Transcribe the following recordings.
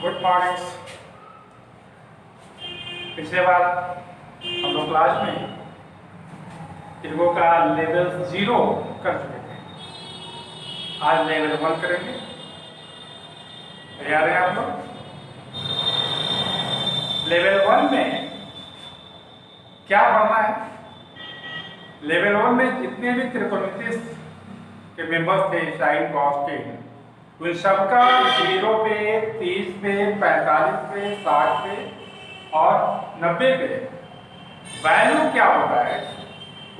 Good morning. पिछले बार हम लोग क्लास में इनको का लेवल 0 कर चुके थे। आज लेवल 1 करेंगे। तैयार हैं आप लोग? लेवल 1 में क्या पढ़ना है? लेवल 1 में जितने भी त्रिकोणमिति के मेंबर्स थे, साइन, कॉस, टेन, उन सबका 0 पे, 30 पे, 45 पे, 60 पे और 90 पे वैल्यू क्या होता है,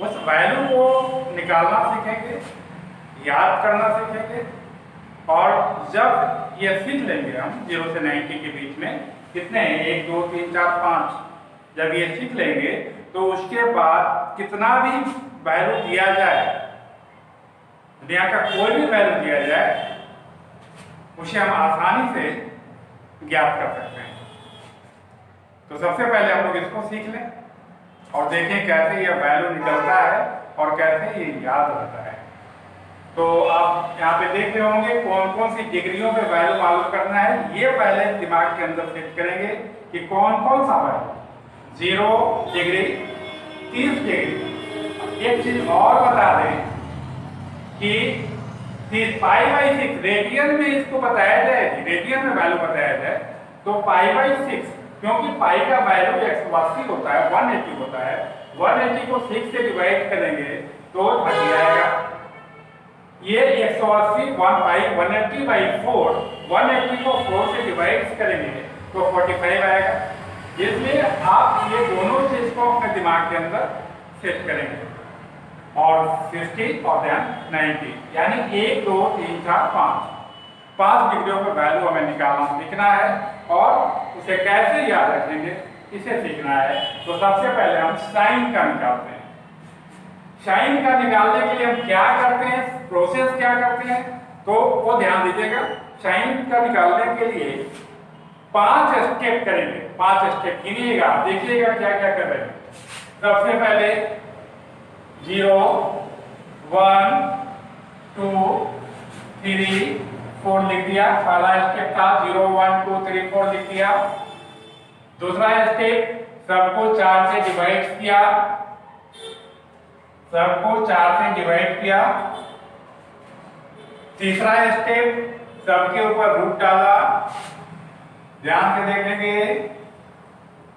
उस वैल्यू को निकालना सीखेंगे, याद करना सीखेंगे। और जब ये सीख लेंगे हम 0 से 90 के बीच में कितने हैं, 1 2 3 4 5, जब ये सीख लेंगे तो उसके बाद कितना भी वैल्यू दिया जाए, दुनिया का कोई भी वैल्यू दिया जाए, उसे हम आसानी से ज्ञात कर सकते हैं। तो सबसे पहले हम लोग इसको सीख लें और देखें कैसे यह वैल्यू निकलता है और कैसे ये याद रहता है। तो आप यहाँ पे देख रहे होंगे कौन कौन सी डिग्रियों पे वैल्यू मालूम करना है। ये पहले दिमाग के अंदर सेट करेंगे कि कौन कौन सा वैल्यू, 0 डिग्री, 30 डिग्री। एक चीज और बता दें कि π/6 रेडियन में इसको बताया जाए, रेडियन में वैल्यू बताया जाए तो π/6, क्योंकि पाई का वैल्यू 180 होता है, 180 होता है, 180 को 6 से डिवाइड करेंगे तो 30 आएगा। ये 180 180/4, 180 को 4 से डिवाइड करेंगे तो 45 आएगा। इसलिए आप ये दोनों चीज को अपने दिमाग के अंदर सेट करेंगे। और 50 और देन 90, यानी 1 2 3 4 5 डिग्रियों पर वैल्यू हमें निकालना सीखना है और उसे कैसे याद रखेंगे इसे सीखना है। तो सबसे पहले हम साइन का निकालते हैं। साइन का निकालने के लिए हम क्या करते हैं, प्रोसेस क्या करते हैं, तो वो ध्यान दीजिएगा। साइन का निकालने के लिए 5 स्टेप करेंगे, 5 स्टेप गिनिएगा, देखिएगा क्या क्या कर रहे हैं। सबसे पहले 0 1 2 3 4 लिख दिया, पहला स्टेप था 0 1 2 3 4 लिख दिया। दूसरा स्टेप सबको 4 से डिवाइड किया, सबको 4 से डिवाइड किया। तीसरा स्टेप सबके ऊपर रूट डाला, ध्यान से देखेंगे,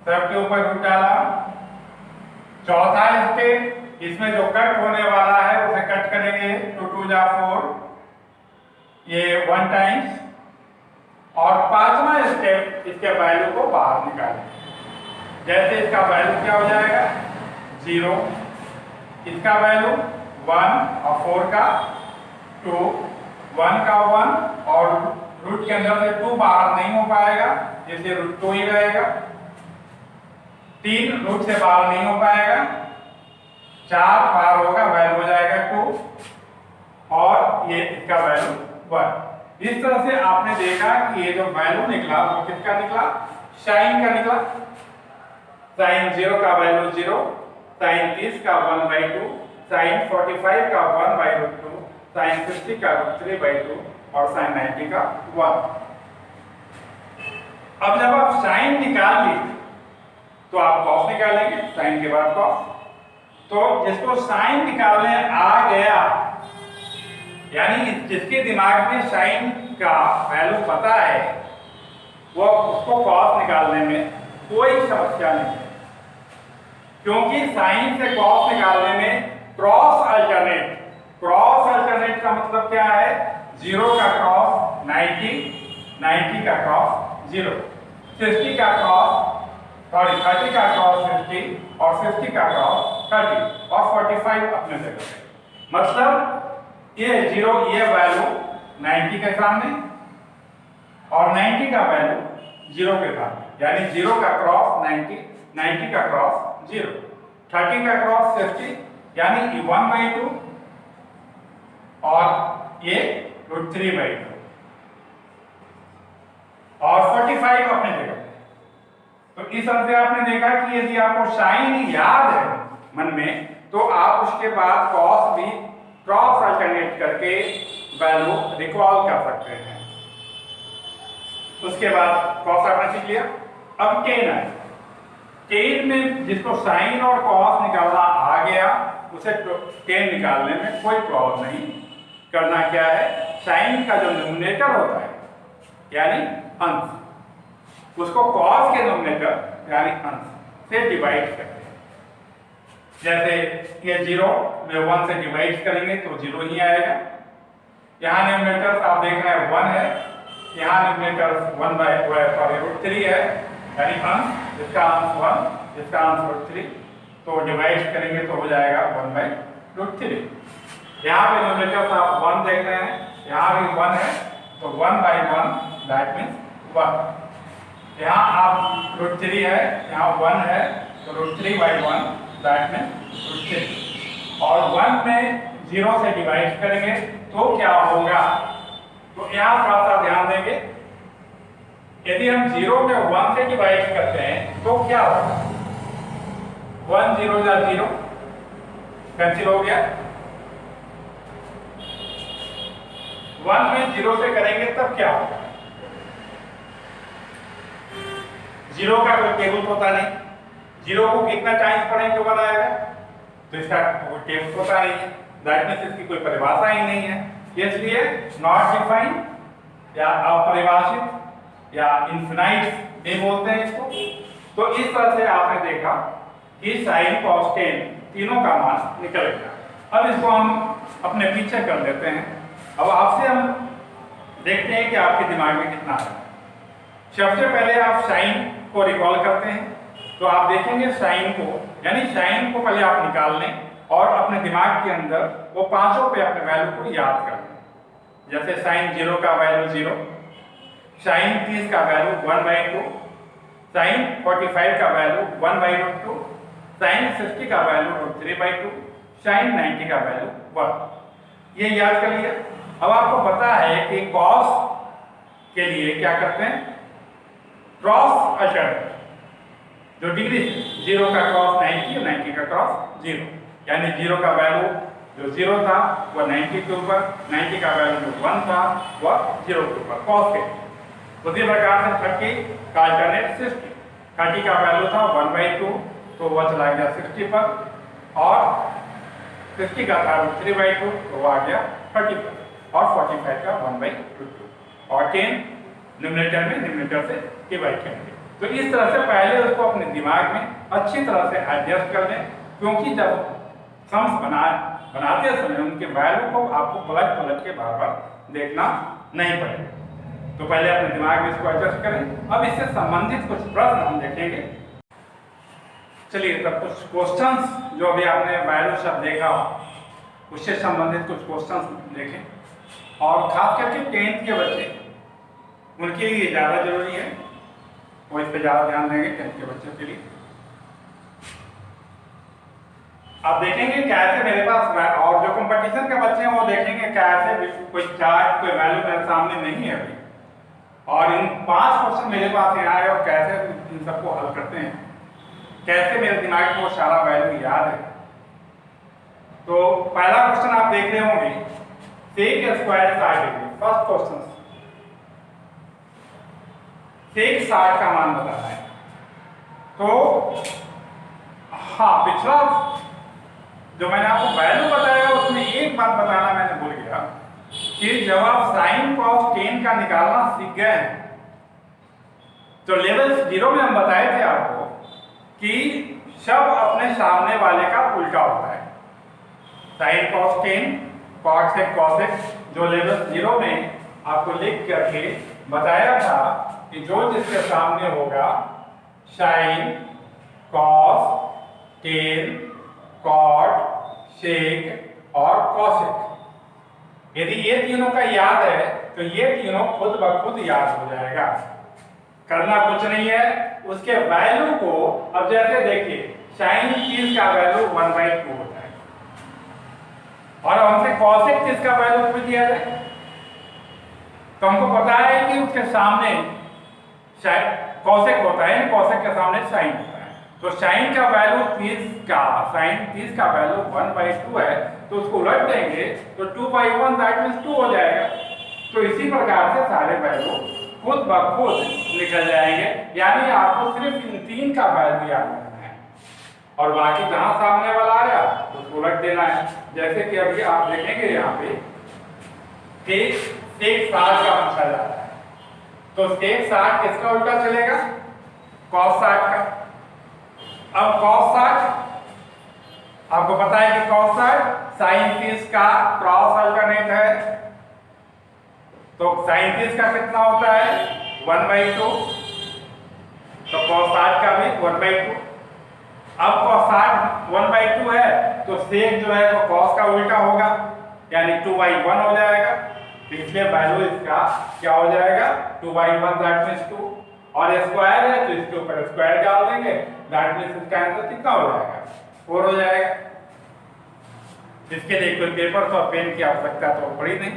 सबके ऊपर रूट डाला। चौथा स्टेप इसमें जो कट होने वाला है उसे कट करेंगे, 2 2 जा 4, ये 1 टाइम्स। और पांचवा स्टेप इसके वैल्यू को बाहर निकालेंगे। जैसे इसका वैल्यू क्या हो जाएगा 0, इसका वैल्यू 1 और 4 का 2, 1 का 1 और रूट के अंदर से 2 बाहर नहीं हो पाएगा, इसलिए रूट 2 ही रहेगा। 3 रूट से बाहर नहीं हो पाएगा, 4 बाहर होगा, वैल्यू हो जाएगा 2 और ये इसका वैल्यू 1। इस तरह से आपने देखा कि ये जो वैल्यू निकला वो किसका निकला, साइन का निकला। साइन 0 का वैल्यू 0, साइन 30 का 1/2, साइन 45 का 1/2, साइन 50 का 3/2 और साइन 90 का 1। अब जब आप साइन निकाल ली तो आप कॉस निकालेंगे, साइन के बाद कॉस। तो जिसको साइन निकालने आ गया, यानी जिसके दिमाग में साइन का वैल्यू पता है, वो उसको कॉस निकालने में कोई समस्या नहीं है, क्योंकि साइन से कॉस निकालने में क्रॉस अल्टरनेट, क्रॉस अल्टरनेट का मतलब क्या है, 0 का क्रॉस 90, 90 का क्रॉस 0, 60 का क्रॉस 30 का क्रॉस 50 और 50 का क्रॉस 30 और 45 अपने जगह पे। मतलब ये 0, ये वैल्यू 90 के सामने और 90 का वैल्यू 0 के सामने, यानी 0 का क्रॉस 90, 90 का क्रॉस 0, 30 का क्रॉस 50 यानी 1/2 और ये √3/2 और 45 अपने जगह। तो इस तरह से आपने देखा कि यदि आपको साइन याद है मन में तो आप उसके बाद कॉस भी क्रॉस अल्टरनेट करके वैल्यू रिकॉल कर सकते हैं। उसके बाद कॉस आपने सीख लिया। अब टेन है, टेन में जिसको साइन और कॉस निकालना आ गया उसे टेन निकालने में कोई प्रॉब्लम नहीं। करना क्या है, साइन का जो न्यूमरेटर होता है यानी अंश, उसको कॉस के न्यूमरेटर यानी अंश से डिवाइड करते हैं। जैसे ये 0 में 1 से डिवाइड करेंगे तो 0 ही आएगा। यहाँ न्यूमरेटर आप देख रहे हैं 1 है, यहाँ न्यूमरेटर 1/√3 है यानी अंश, इसका अंश 1, इसका अंश √3, तो डिवाइड करेंगे तो हो जाएगा 1/√3। यहाँ पे न्यूमरेटर आप 1 देख रहे हैं, यहाँ भी 1 है तो 1/1 दैट मीन्स 1। यहाँ आप √3 है, यहाँ 1 है तो √3/1 दैट मीन्स √3। और 1 में 0 से डिवाइड करेंगे तो क्या होगा, तो यहाँ थोड़ा सा ध्यान देंगे। यदि हम 0 में 1 से डिवाइड करते हैं तो क्या होगा, 1 0 या 0 कैंसिल हो गया। 1 में 0 से करेंगे तब क्या होगा, 0 का कोई टेबल होता नहीं, 0 को कितना टाइम्स पढ़ेंगे 1 आएगा, तो इसका कोई टेबल होता नहीं है, दैट मीन्स इसकी कोई परिभाषा ही नहीं है, इसलिए नॉट डिफाइंड या अपरिभाषित या इनफिनाइट भी बोलते हैं इसको। तो इस तरह से आपने देखा कि साइन कॉस टेन तीनों का मान निकल गया। अब इसको हम अपने पीछे कर लेते हैं। अब आपसे हम देखते हैं कि आपके दिमाग में कितना है। सबसे पहले आप साइन को रिकॉल करते हैं तो आप देखेंगे साइन को, यानी साइन को पहले आप निकाल लें और अपने दिमाग के अंदर वो पांचों पे अपने वैल्यू को याद कर लें। जैसे साइन 0 का वैल्यू 0, साइन 30 का वैल्यू 1/2, साइन 45 का वैल्यू 1/2, साइन 60 का वैल्यू √3/2, साइन 90 का वैल्यू 1। ये याद कर लिया। अब आपको पता है कि कॉस के लिए क्या करते हैं, क्रॉस अल्टरनेट, जो डिग्री 0 का क्रॉस 90 और 90 का क्रॉस 0, यानी 0 का वैल्यू जो 0 था वह 90 के ऊपर, 90 का वैल्यू जो 1 था वह 0 के ऊपर, कॉस के। उसी प्रकार से 30 का अल्टरनेट 60, 30 का वैल्यू था 1/2 तो वह चला गया 60 पर, और 60 का था 3/2 तो वह आ गया 30 पर, और 45 का 1/2, और 10 न्यूमरेटर में न्यूमरेटर से डिवाइड करेंगे। तो इस तरह से पहले उसको अपने दिमाग में अच्छी तरह से एडजस्ट कर लें, क्योंकि जब सम्स बनाते समय उनके वैल्यू को आपको पलट के बार बार देखना नहीं पड़ेगा। तो पहले अपने दिमाग में इसको एडजस्ट करें। अब इससे संबंधित कुछ प्रश्न हम देखेंगे। चलिए तब कुछ क्वेश्चंस जो अभी आपने वैल्यू शब्द देखा उससे संबंधित कुछ क्वेश्चंस देखें, और खास करके 10th के बच्चे, उनके लिए ज़्यादा जरूरी है, वो इस पर ज़्यादा ध्यान देंगे 10th के बच्चों के लिए। आप देखेंगे कैसे मेरे पास, और जो कंपटीशन के बच्चे हैं वो देखेंगे कैसे कोई चार्ट कोई वैल्यू मेरे सामने नहीं है अभी, और इन 5 क्वेश्चन मेरे पास यहाँ है और कैसे इन सबको हल करते हैं, कैसे मेरे दिमाग में वो सारा वैल्यू याद है। तो पहला क्वेश्चन आप देख रहे होंगे, sec square 60 degree. First question, sec 60 का मान बताना है। तो हाँ, पिछला जो मैंने आपको वैल्यू बताया उसमें एक बात बताना मैंने भूल गया कि जब आप साइन कॉस 10 का निकालना सीख गए हैं तो लेवल 0 में हम बताए थे आपको कि सब अपने सामने वाले का उल्टा होता है। Sine cos 10, cot sec cosec, जो लेवल 0 में आपको लिख करके बताया था कि जो जिसके सामने होगा साइन कॉस 10 कॉट सेक और कॉसेक, यदि ये तीनों का याद है तो ये तीनों खुद ब खुद याद हो जाएगा। करना कुछ नहीं है, उसके वैल्यू को, अब जैसे देखिए साइन 30 का वैल्यू 1/2 होता है, और हमसे कॉसेक 30 का वैल्यू पूछ दिया जाए तो हमको पता है कि उसके सामने कॉसेक होता है, कॉसेक के सामने साइन होता है। तो साइन का वैल्यू 30 का, साइन 30 का वैल्यू 1/2 है, तो उसको उलट देंगे तो 2/1 दैट मीन्स 2 हो जाएगा। तो इसी प्रकार से सारे वैल्यू खुद ब खुद निकल जाएंगे। यानी आपको सिर्फ इन 3 का वैल्यू याद रखना है और बाकी जहां सामने वाला आया उसको रख देना है। जैसे कि अभी आप देखेंगे यहाँ पे sec 60 का पूछा जाता है, तो sec 60 किसका उल्टा चलेगा? cos 60 का। अब cos 60 आपको पता है कि cos 60 sin 30 का क्रॉस अल्टरनेट है, तो sin 30 का कितना होता है? 1/2, तो cos 60 का भी 1/2। अब cos 60 1/2 है तो sec जो है वो cos का उल्टा होगा, यानी 2/1 हो जाएगा। तो इसलिए वैल्यू इसका क्या हो जाएगा? 2/1 दैट मींस 2, और स्क्वायर है तो इसके ऊपर स्क्वायर डाल देंगे, दैट मींस इसका आंसर कितना हो जाएगा? 4 हो जाएगा। इसके लिए कोई पेपर और पेन की आवश्यकता तो पड़ी नहीं।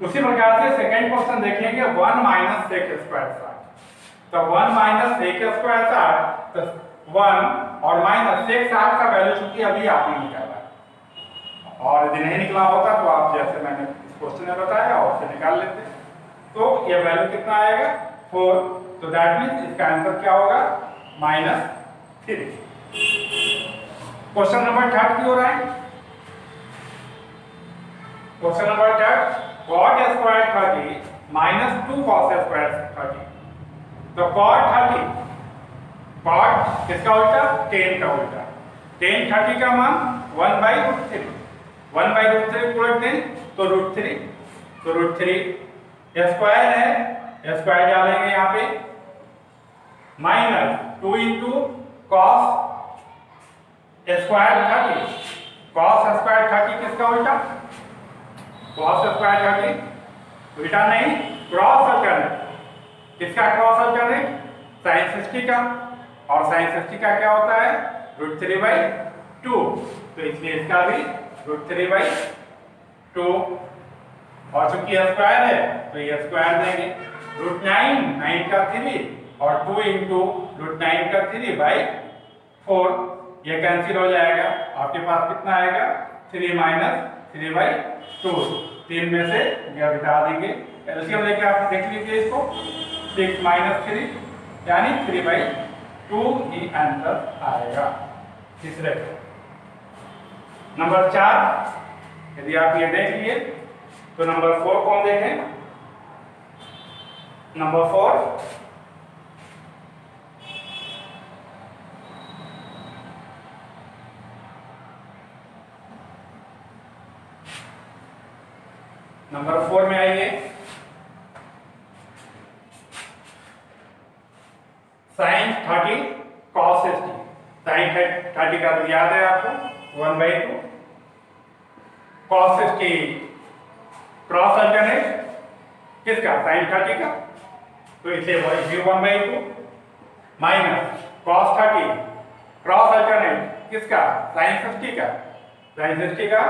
उसी प्रकार से सेकंड क्वेश्चन देखेंगे 1 माइनस sec स्क्वायर 60। तो 1 माइनस sec स्क्वायर 60, तो 1 और माइनस sec 60 का वैल्यू चूंकि अभी आपने निकाला और यदि नहीं निकला होता तो आप जैसे मैंने इस क्वेश्चन में बताया और से निकाल लेते। तो ये वैल्यू कितना आएगा? 4। तो दैट मींस इसका आंसर क्या होगा? -3। क्वेश्चन नंबर 3 की ओर आए। Question number 3, cot square 30 minus 2 cos square 30। तो cot 30, cot किसका उल्टा? tan का उल्टा। tan 30 का मान 1/√3, 1/√3 को रख दें तो √3, तो √3 स्क्वायर है, स्क्वायर डालेंगे यहाँ पे, minus 2 into cos square 30, cos square 30 किसका उल्टा? cos स्क्वायर 30 उल्टा नहीं, क्रॉस अल्टरनेट। किसका क्रॉस अल्टरनेट? sin 60 का, और sin 60 का क्या होता है? √3/2, तो इसलिए इसका भी √3/2, और चूंकि स्क्वायर है तो ये स्क्वायर देंगे, √9 का 3 और 2 इंटू √9 का 3/4, ये कैंसिल हो जाएगा। आपके पास कितना आएगा? 3 माइनस 3/2, 3 में से यह घटा देंगे, एलसीएम लेके आप देख लीजिए इसको, 6 माइनस 3 यानी 3/2 ही आंसर आएगा तीसरे पे। नंबर 4 यदि आप ये देख लिए तो नंबर 4 कौन देखें? नंबर 4 नंबर 4 में आइए। sin 30 cos 60, sin 30 का तो याद है आपको 1/2, cos 60 क्रॉस अल्टरनेट किसका? sin 30 का, तो इसे वही 1/2, माइनस cos 30 क्रॉस अल्टरनेट किसका? sin 60 का, sin 60 का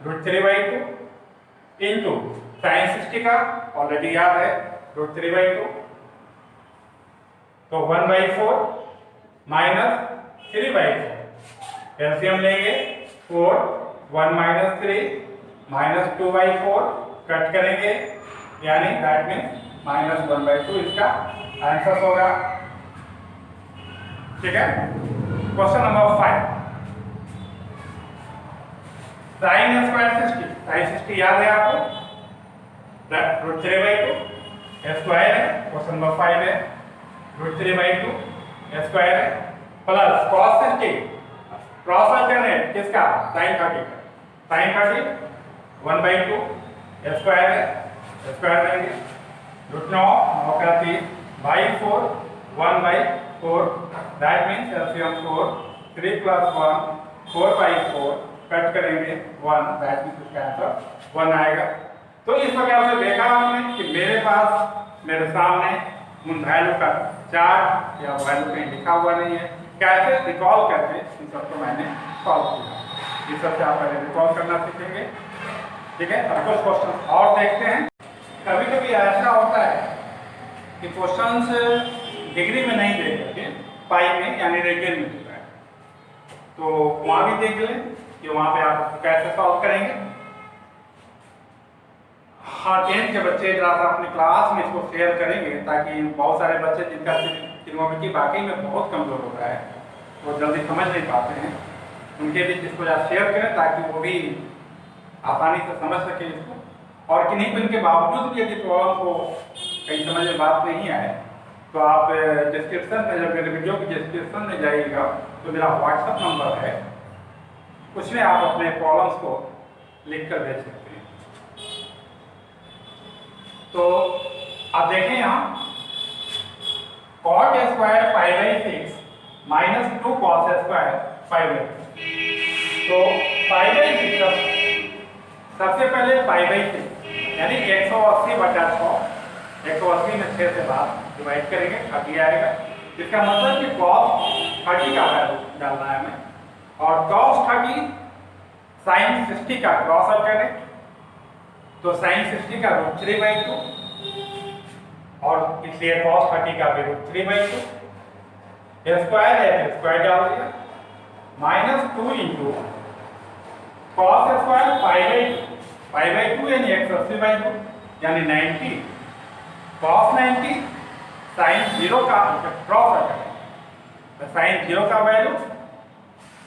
√3/2 इंटू sin 60 का ऑलरेडी याद है √3/2, तो 1/4 माइनस 3/4, एलसीएम लेंगे 4, 1 माइनस 3 माइनस 2/4 कट करेंगे, यानी दैट मीन्स -1/2 इसका आंसर होगा। ठीक है। Question number 5, sin square 60, sin 60 याद है आपको, √3/2 स्क्वायर है, क्वेश्चन नंबर 5 है, √3/2 स्क्वायर है, प्लस cos 60 क्रॉस अल्टरनेट किसका? sin 30 का, sin 30 1/2 स्क्वायर है, स्क्वायर देंगे, √9 का 3/4 1/4, दैट मीन्स एलसीएम 4, 3 + 1 4/4 कट करेंगे 1, दैट मीन्स इसका आंसर 1 आएगा। तो इस प्रकार से देखा हमने कि मेरे सामने उन वैल्यू का चार्ट या वैल्यू कहीं लिखा हुआ नहीं है, कैसे रिकॉल करके इन सबको मैंने सॉल्व किया। इस सबसे आप पहले रिकॉल करना सीखेंगे। ठीक है। अब कुछ क्वेश्चन और देखते हैं। कभी कभी ऐसा होता है कि क्वेश्चंस डिग्री में नहीं दे करके पाई में यानी रेडियन में होता है, तो वहां भी देख लें कि वहां पे आप कैसे सॉल्व करेंगे। हाँ, 10th के बच्चे जरा सा अपनी क्लास में इसको शेयर करेंगे, ताकि बहुत सारे बच्चे जिनका ट्रिग्नोमेट्री वाकई में बहुत कमज़ोर हो रहा है, वो जल्दी समझ नहीं पाते हैं, उनके बीच इसको जरा शेयर करें ताकि वो भी आसानी से समझ सके इसको। और किन्हीं को इनके बावजूद भी यदि प्रॉब्लम को कहीं समझ में बात नहीं आए तो आप डिस्क्रिप्शन में, जब मेरे वीडियो की डिस्क्रिप्शन में जाइएगा तो मेरा व्हाट्सएप नंबर है, उसमें आप अपने प्रॉब्लम्स को लिख कर भेज सकते हैं। तो आप देखें यहाँ cot square 5/6 minus 2 cos square 5/6। तो 5/6 सबसे पहले 5/6 यानी 180/6, 180 में 6 से बाद डिवाइड करेंगे, 30 आएगा। इसका मतलब कि cos 30 का वैल्यू डालना है हमें, और cos 30 sin 60 का क्रॉस आउट करें तो sin 60 का √3/2, और इसलिए cos 30 का भी √3/2, स्क्वायर है तो स्क्वायर डाल दिया, -2 इंटू cos स्क्वायर 5/2 यानी 180/2 यानी 90, cos 90 sin 0 का क्रॉस आउट करें तो sin 0 का वैल्यू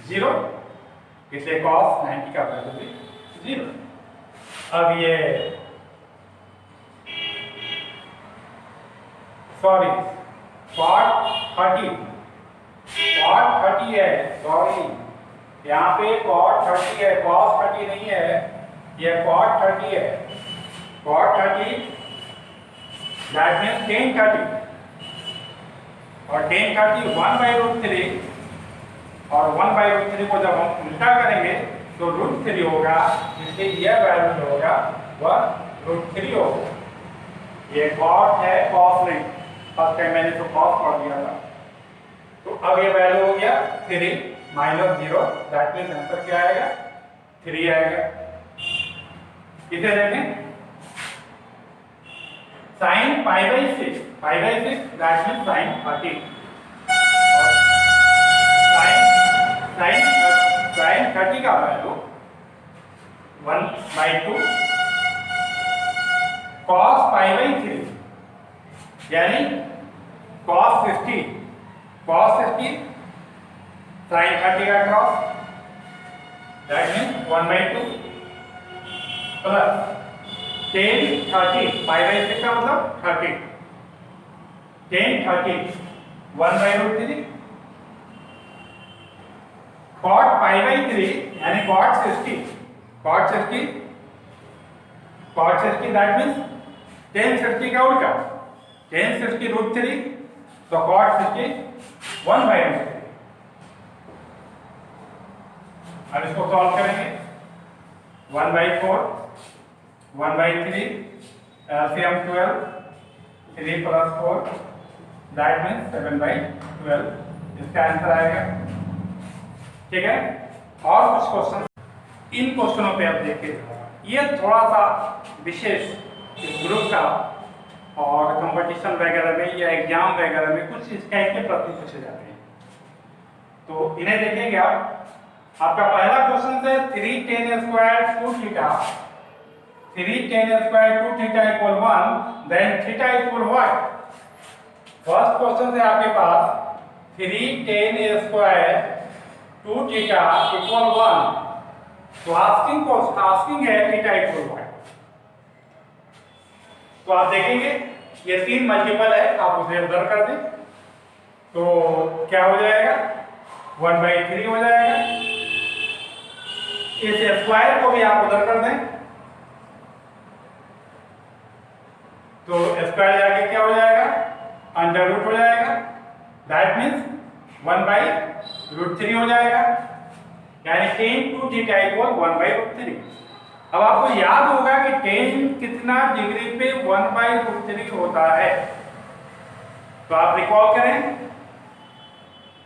0, इसलिए cos 90 का वैल्यू भी 0। अब ये सॉरी cot 30 है, सॉरी यहाँ पे cot 30 है, cos 30 नहीं है, ये cot 30 है। cot 30 दैट मीन्स tan 30, और tan 30 1/√3, और 1/√3 को जब हम उल्टा करेंगे तो √3 होगा, इसलिए यह वैल्यू जो होगा वह √3 होगा। ये cot है, cos नहीं, फर्स्ट टाइम मैंने तो cos कर दिया था। तो अब ये वैल्यू हो गया 3 -0, दैट मीन्स आंसर क्या आएगा 3 आएगा। इसे देखें sin π/6 that means sin 30, sin 30 का वैल्यू 1/2 cos π/3 यानी cos 60 sin 30 का cross, that means 1/2 plus tan 30 π/6 का मतलब 30, tan 30 1/√3 cot π/3 यानी cot 60 दैट मीन्स tan 60 का उल्टा, tan 60 √3 तो cot 60 1/√3। अब इसको सॉल्व करेंगे 1/4 1/3 LCM 12, 3 + 4 दैट मीन्स 7/12, इसका आंसर आएगा। ठीक है, और कुछ क्वेश्चन इन क्वेश्चनों पे आप देखिए, ये थोड़ा सा विशेष इस ग्रुप का, और कंपटीशन वगैरह में या एग्जाम वगैरह में कुछ इस टाइप के प्रश्न पूछे जाते हैं, तो इन्हें देखेंगे आप। आपका पहला क्वेश्चन है 3 tan square 2 theta, 3 tan square 2 theta equal 1, then theta equal what. First question है आपके पास 3 tan स्क्वायर 2 थीटा इक्वल 1, तो आस्किंग है थीटा इक्वल व्हाट। तो आप देखेंगे ये 3 मल्टीपल है, आप उसे उधर कर दें तो क्या हो जाएगा 1/3 हो जाएगा। इस स्क्वायर को भी आप उधर कर दें तो स्क्वायर जाके क्या हो जाएगा √ हो जाएगा, दैट मीन्स 1/√3 हो जाएगा, यानी tan 2 थीटा इक्वल 1/√3। अब आपको याद होगा कि tan कितना डिग्री पे 1/√3 होता है, तो आप रिकॉल करें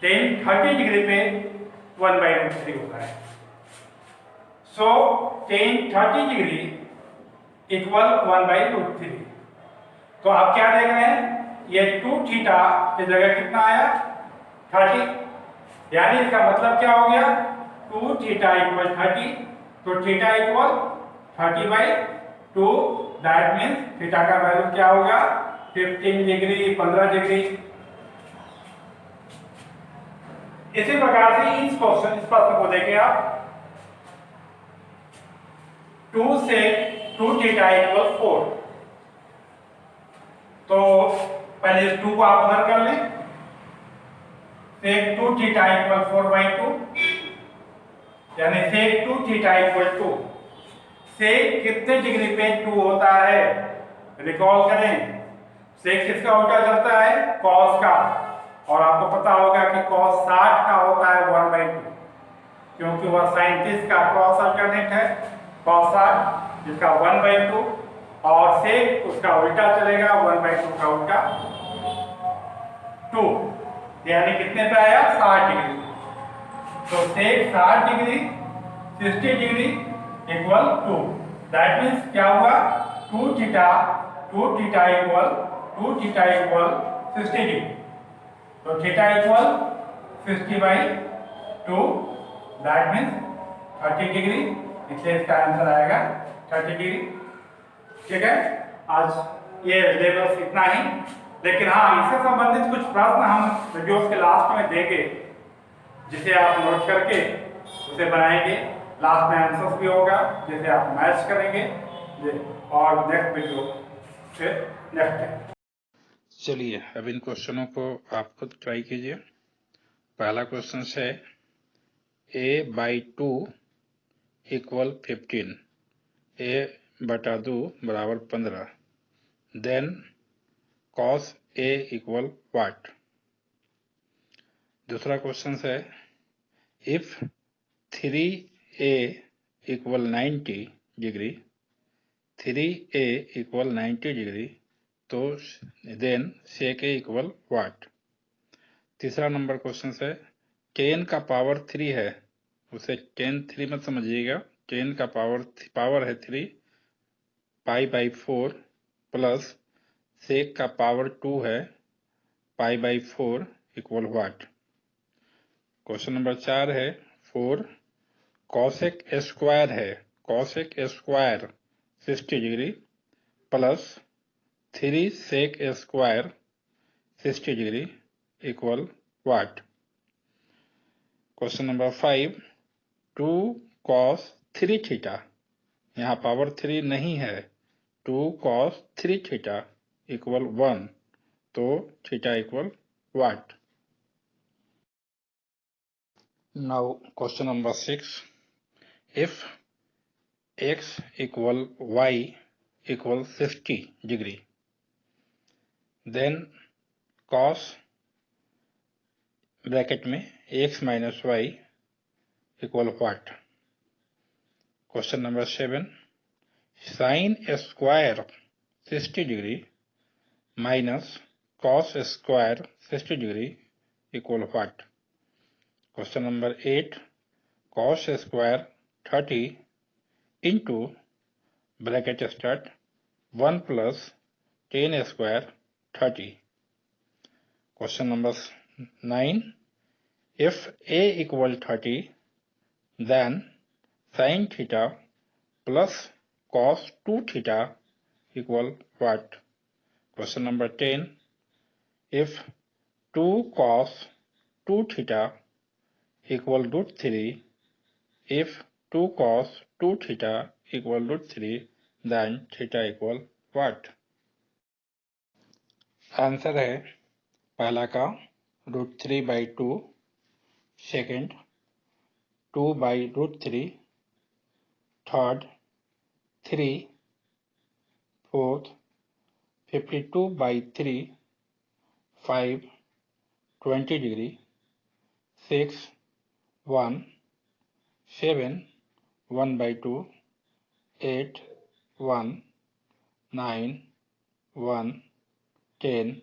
tan 30 डिग्री पे 1/√3 होता है। सो tan 30 डिग्री इक्वल 1/√3। तो आप क्या देख रहे हैं, ये 2 थीटा की जगह कितना आया 30, यानी इसका मतलब क्या हो गया 2 थीटा इक्वल 30, तो theta equal 30/2 2, that means theta का वैल्यू क्या होगा 15 डिग्री 15 डिग्री। इसी प्रकार से इस प्रश्न को देखिए आप 2 से 2 थीटा इक्वल 4। तो पहले इस 2 को आप उधर कर लें, sec 2 थीटा इक्वल 4/2, यानी sec 2 थीटा इक्वल 2। sec कितने डिग्री पे 2 होता है रिकॉल करें, sec किसका उल्टा चलता है cos का, और आपको पता होगा कि cos 60 का होता है 1/2, क्योंकि वह sin 30 का क्रॉस अल्टरनेट है cos 60 जिसका 1/2, और sec उसका उल्टा चलेगा 1/2 का उल्टा 2, यानी कितने पे आया 60 डिग्री। तो sec 60 degree 60 degree equal 2, that means क्या हुआ 2 थीटा इक्वल 60 डिग्री। तो theta equal 60/2, that means 30 degree, इसलिए इसका आंसर आएगा 30 डिग्री। ठीक है, आज ये लेवल्स इतना ही, लेकिन हाँ इससे संबंधित कुछ प्रश्न हम वीडियोस के लास्ट में देंगे, जिसे आप नोट करके उसे बनाएंगे। लास्ट में आंसर्स भी होगा जिसे आप मैच करेंगे, और नेक्स्ट वीडियो फिर नेक्स्ट है। चलिए अब इन क्वेश्चनों को आप खुद ट्राई कीजिए। पहला क्वेश्चन है a/2 इक्वल 15, a/2 बराबर 15, then cos a equal what. दूसरा क्वेश्चन है if 3a equal 90 degree, 3a equal 90 degree, तो then sec a equal what. तीसरा नंबर क्वेश्चन है 10 का पावर 3 है, उसे 10 3 मत समझिएगा, 10 का पावर है 3 π/4 प्लस sec का पावर 2 है π/4 इक्वल व्हाट। क्वेश्चन नंबर 4 है 4 cosec स्क्वायर है, cosec square 60 degree plus 3 sec square 60 degree equal what. Question number 5 2 cos 3 theta, यहाँ पावर 3 नहीं है, 2 cos 3 थीटा इक्वल 1, तो theta equal what. Now question number 6 if x equal y equal 60 degree, then cos bracket में x minus y equal what. Question number 7 sine square 60 degree minus cos square 60 degree equal what. Question number 8 cos square 30 into bracket start 1 plus 10 square 30। Question number 9 if a equal 30 then sin theta plus cos 2 theta equal what. Question number 10 if 2 cos 2 theta equal √3, if 2 cos 2 theta equal √3 then theta equal what. Answer है पहला का √3/2, second 2/√3, third 3, fourth 52/3, 5 20 degree, 6 1, 7 1/2, 8 1, 9 1, 10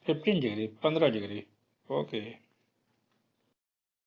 15 degree 15 degree. Okay.